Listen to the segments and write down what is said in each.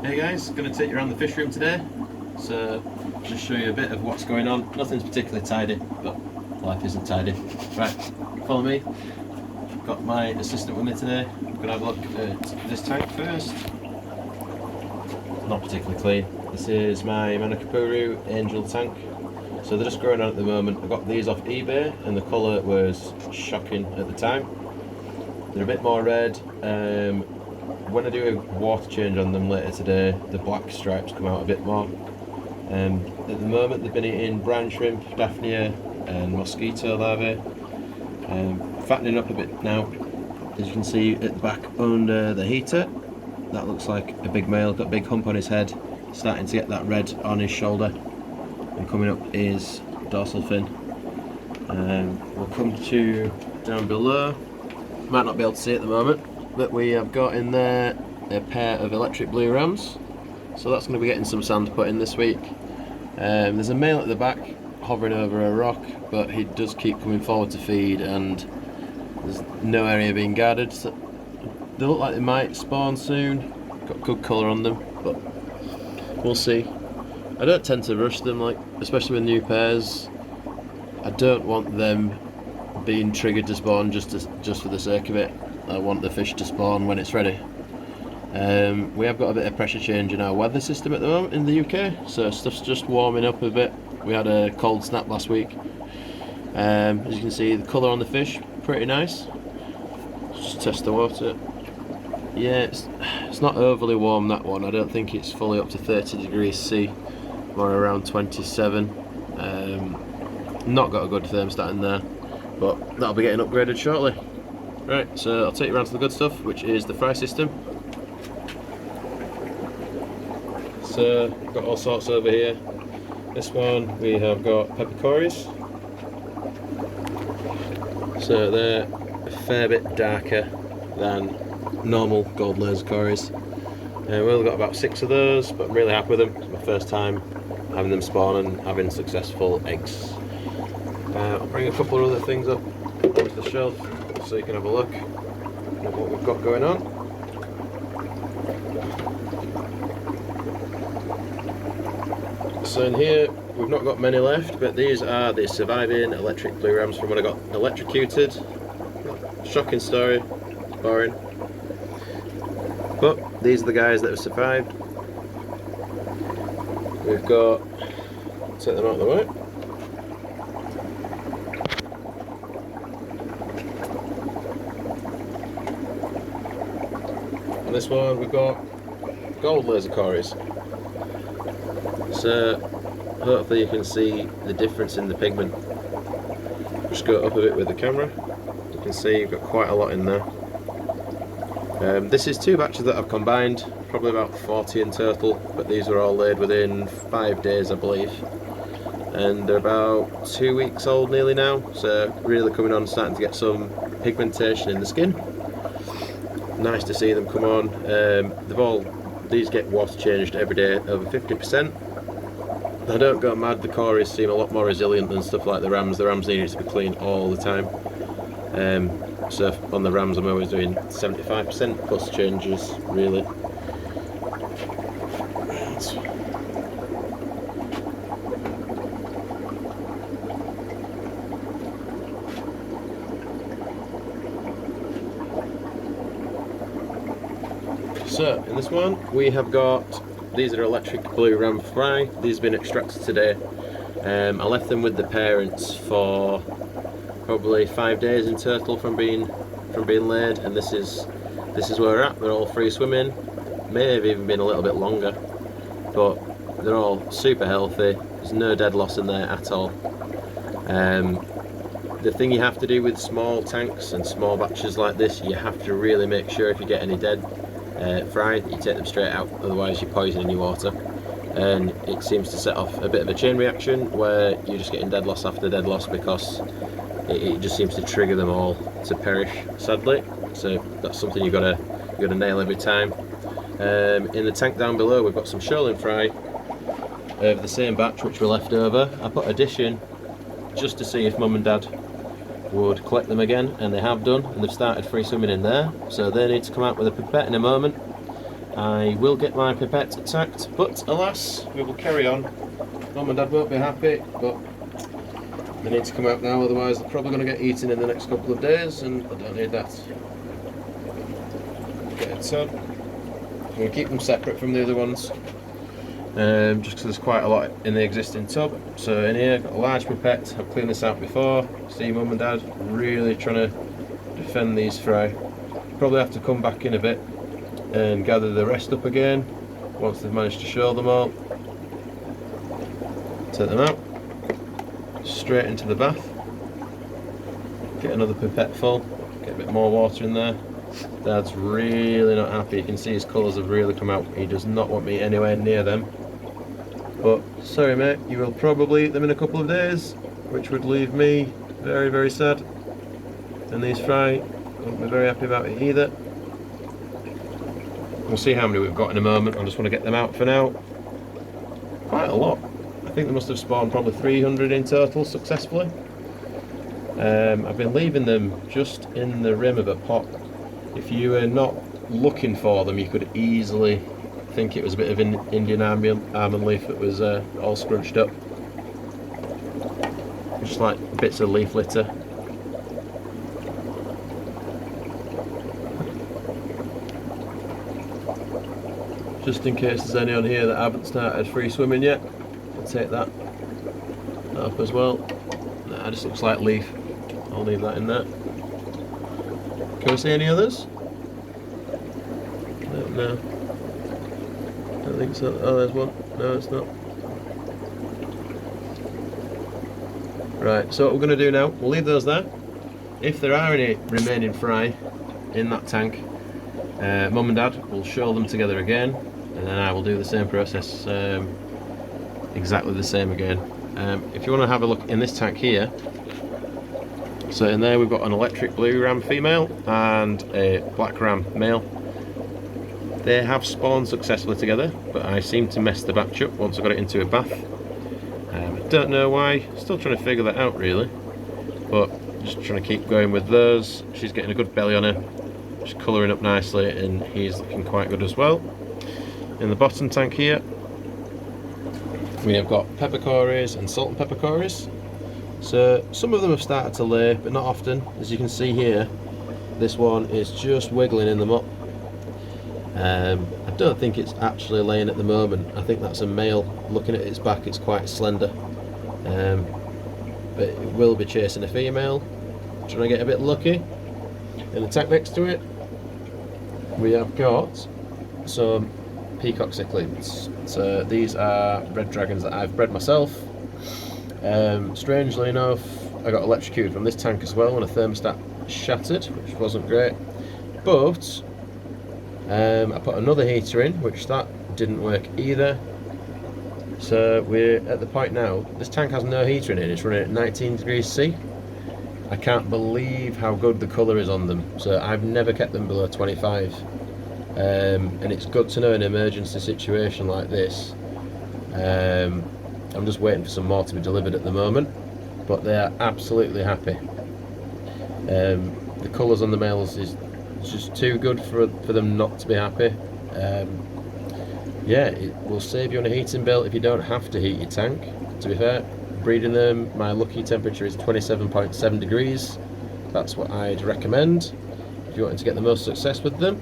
Hey guys, going to take you around the fish room today, so just show you a bit of what's going on. Nothing's particularly tidy, but life isn't tidy. Right, follow me. Got my assistant with me today. I'm going to have a look at this tank first. Not particularly clean. This is my Manakapuru Angel tank. So they're just growing on at the moment. I got these off eBay and the colour was shocking at the time. They're a bit more red. When I do a water change on them later today, the black stripes come out a bit more. At the moment they've been eating brine shrimp, daphnia and mosquito larvae. Fattening up a bit now. As you can see at the back under the heater, that looks like a big male, got a big hump on his head, starting to get that red on his shoulder. And coming up is dorsal fin. We'll come to down below. Might not be able to see at the moment, but we have got in there a pair of electric blue rams, so that's going to be getting some sand put in this week. There's a male at the back hovering over a rock, but he does keep coming forward to feed and there's no area being guarded, so they look like they might spawn soon. Got good colour on them, but we'll see. I don't tend to rush them, like especially with new pairs. I don't want them being triggered to spawn just for the sake of it. I want the fish to spawn when it's ready. We have got a bit of pressure change in our weather system at the moment in the UK, so stuff's just warming up a bit. We had a cold snap last week. As you can see, the colour on the fish, pretty nice. Let's just test the water. Yeah, it's not overly warm, that one. I don't think it's fully up to 30 degrees C, more around 27. Not got a good thermostat in there, but that'll be getting upgraded shortly. Right, so I'll take you around to the good stuff, which is the fry system. So, got all sorts over here. This one we have got peppercorns. So they're a fair bit darker than normal gold laser cories. We've only got about 6 of those, but I'm really happy with them. It's my first time having them spawn and having successful eggs. I'll bring a couple of other things up onto the shelf so you can have a look at what we've got going on. So in here we've not got many left, but these are the surviving electric blue rams from when I got electrocuted. Shocking story, boring. But these are the guys that have survived. We've got, take them out of the way. On this one we've got gold laser cories. So hopefully you can see the difference in the pigment. Just go up a bit with the camera. You can see you've got quite a lot in there. This is 2 batches that I've combined, probably about 40 in total, but these were all laid within 5 days I believe. And they're about 2 weeks old nearly now, so really coming on, starting to get some pigmentation in the skin. Nice to see them come on. These get water changed every day, over 50%. I don't go mad, the cories seem a lot more resilient than stuff like the rams. The rams need it to be clean all the time. So on the rams I'm always doing 75% plus changes, really. So in this one we have got, these are electric blue ram fry. These have been extracted today. I left them with the parents for probably 5 days in total from being laid, and this is where we're at. They're all free swimming. May have even been a little bit longer, but they're all super healthy. There's no dead loss in there at all. The thing you have to do with small tanks and small batches like this, you have to really make sure if you get any dead fry, you take them straight out, otherwise you're poisoning your water. And it seems to set off a bit of a chain reaction where you're just getting dead loss after dead loss, because it just seems to trigger them all to perish, sadly. So that's something you've got to nail every time. In the tank down below we've got some shoaling fry of the same batch which were left over. I put a dish in just to see if mum and dad would collect them again, and they have done, and they've started free swimming in there, so they need to come out with a pipette in a moment I will get my pipette attacked, but alas, we will carry on. Mum and Dad won't be happy, but they need to come out now, otherwise they're probably going to get eaten in the next couple of days, and I don't need that. Get a tub. I'm going to keep them separate from the other ones, just because there's quite a lot in the existing tub. So in here, got a large pipette. I've cleaned this out before. See Mum and Dad really trying to defend these fry. Probably have to come back in a bit and gather the rest up again once they've managed to show them all. Take them out, straight into the bath, get another pipette full, get a bit more water in there. Dad's really not happy. You can see his colours have really come out. He does not want me anywhere near them, but sorry mate, you will probably eat them in a couple of days, which would leave me very, very sad, and these fry won't be very happy about it either. We'll see how many we've got in a moment. I just want to get them out for now. Quite a lot. I think they must have spawned probably 300 in total successfully. I've been leaving them just in the rim of a pot. If you were not looking for them, you could easily think it was a bit of an Indian almond leaf that was all scrunched up. Just like bits of leaf litter. Just in case there's any on here that haven't started free swimming yet, I'll take that up as well. Nah, it just looks like leaf. I'll leave that in there. Can we see any others? No. I don't think so. Oh, there's one. No, it's not. Right, so what we're going to do now, we'll leave those there. If there are any remaining fry in that tank, Mum and Dad will show them together again, and then I will do the same process, exactly the same again. If you want to have a look in this tank here, so in there we've got an electric blue ram female and a black ram male. They have spawned successfully together, but I seem to mess the batch up once I got it into a bath. I don't know why, still trying to figure that out really, but just trying to keep going with those. She's getting a good belly on her. She's colouring up nicely, and he's looking quite good as well. In the bottom tank here, we have got peppercorns and salt and peppercorns. So some of them have started to lay, but not often. As you can see here, this one is just wiggling in the mop. I don't think it's actually laying at the moment. I think that's a male. Looking at its back, it's quite slender, but it will be chasing a female. Trying to get a bit lucky. In the tank next to it, we have got some peacock cichlids. So these are red dragons that I've bred myself. Strangely enough, I got electrocuted from this tank as well when a thermostat shattered, which wasn't great. But I put another heater in, which that didn't work either. So we're at the point now, this tank has no heater in it, it's running at 19 degrees C. I can't believe how good the colour is on them. So I've never kept them below 25. And it's good to know in an emergency situation like this. I'm just waiting for some more to be delivered at the moment, but they are absolutely happy. The colours on the males is just too good for them not to be happy. Yeah, it will save you on a heating bill if you don't have to heat your tank. To be fair, breeding them, my lucky temperature is 27.7 degrees. That's what I'd recommend if you're wanting to get the most success with them.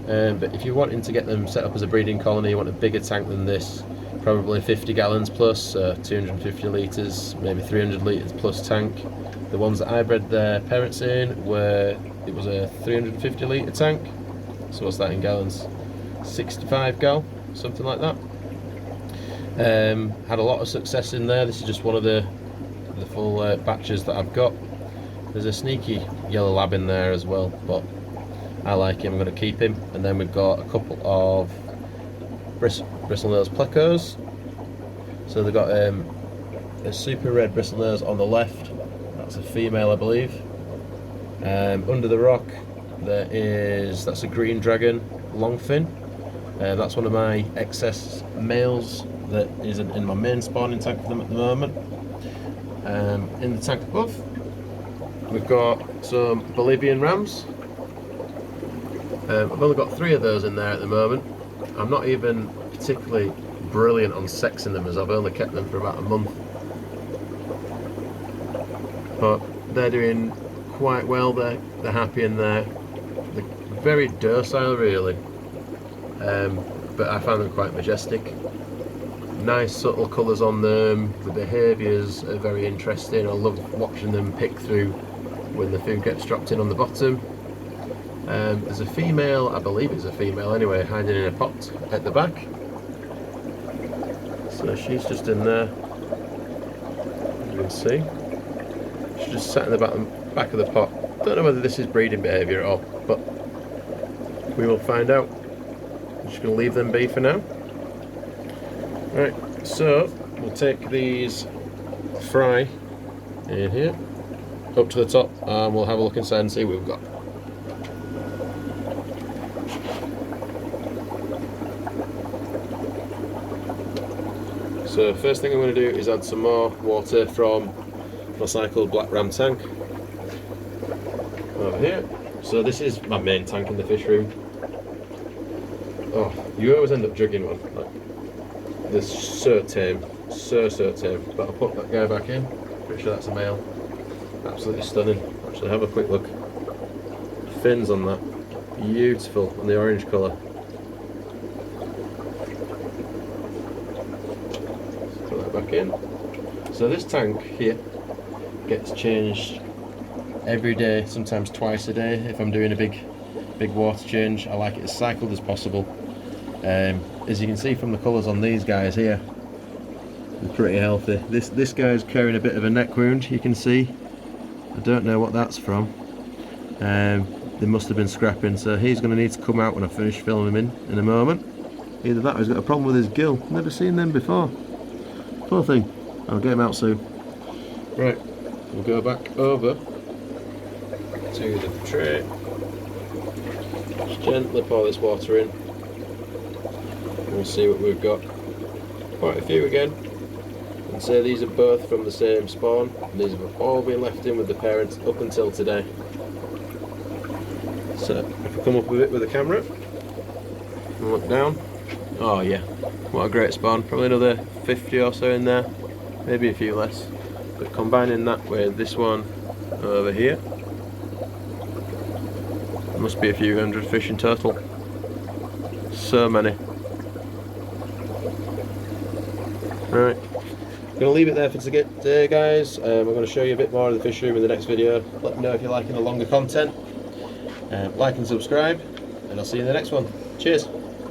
But if you're wanting to get them set up as a breeding colony, you want a bigger tank than this, probably 50 gallons plus, 250 litres, maybe 300 litres plus tank. The ones that I bred their parents in it was a 350 litre tank. So what's that in gallons? 65 gal, something like that. Had a lot of success in there. This is just one of the full batches that I've got. There's a sneaky yellow lab in there as well, but I like him, I'm going to keep him. And then we've got a couple of Bristlenose Plecos. So they've got a super red bristlenose on the left, that's a female I believe. Under the rock that's a green dragon longfin. That's one of my excess males that is in my main spawning tank for them at the moment. In the tank above, we've got some Bolivian Rams. I've only got 3 of those in there at the moment. I'm not even particularly brilliant on sexing them, as I've only kept them for about a month. But they're doing quite well. They're happy in there. They're very docile, really. But I find them quite majestic. Nice subtle colours on them. The behaviours are very interesting. I love watching them pick through when the food gets dropped in on the bottom. There's a female, I believe it's a female anyway, hiding in a pot at the back. So she's just in there, as you can see. She's just sat in the back of the pot. Don't know whether this is breeding behaviour at all, but we will find out. I'm just going to leave them be for now. Right, so we'll take these fry in here, up to the top, and we'll have a look inside and see what we've got. So first thing I'm going to do is add some more water from my Untitled Black Ram tank over here. So this is my main tank in the fish room. Oh, you always end up jugging one. Like, they're so tame, so tame. But I'll put that guy back in. Pretty sure that's a male. Absolutely stunning. Actually, have a quick look. Fins on that, beautiful, and the orange colour. Back in. So this tank here gets changed every day, sometimes twice a day if I'm doing a big water change. I like it as cycled as possible. As you can see from the colours on these guys here, they're pretty healthy. This guy's carrying a bit of a neck wound, you can see. I don't know what that's from. They must have been scrapping, so he's going to need to come out when I finish filming him in a moment. Either that or he's got a problem with his gill. Never seen them before. Poor thing. I'll get him out soon. Right, we'll go back over to the tray. Just gently pour this water in. And we'll see what we've got. Quite a few again. And say these are both from the same spawn. And these have all been left in with the parents up until today. So if we come up a bit with the camera and look down. Oh yeah, what a great spawn. Probably another 50 or so in there, maybe a few less. But combining that with this one over here, there must be a few hundred fish in total. So many. Right, I'm going to leave it there for today, guys. I'm going to show you a bit more of the fish room in the next video. Let me know if you're liking the longer content. Like and subscribe, and I'll see you in the next one. Cheers.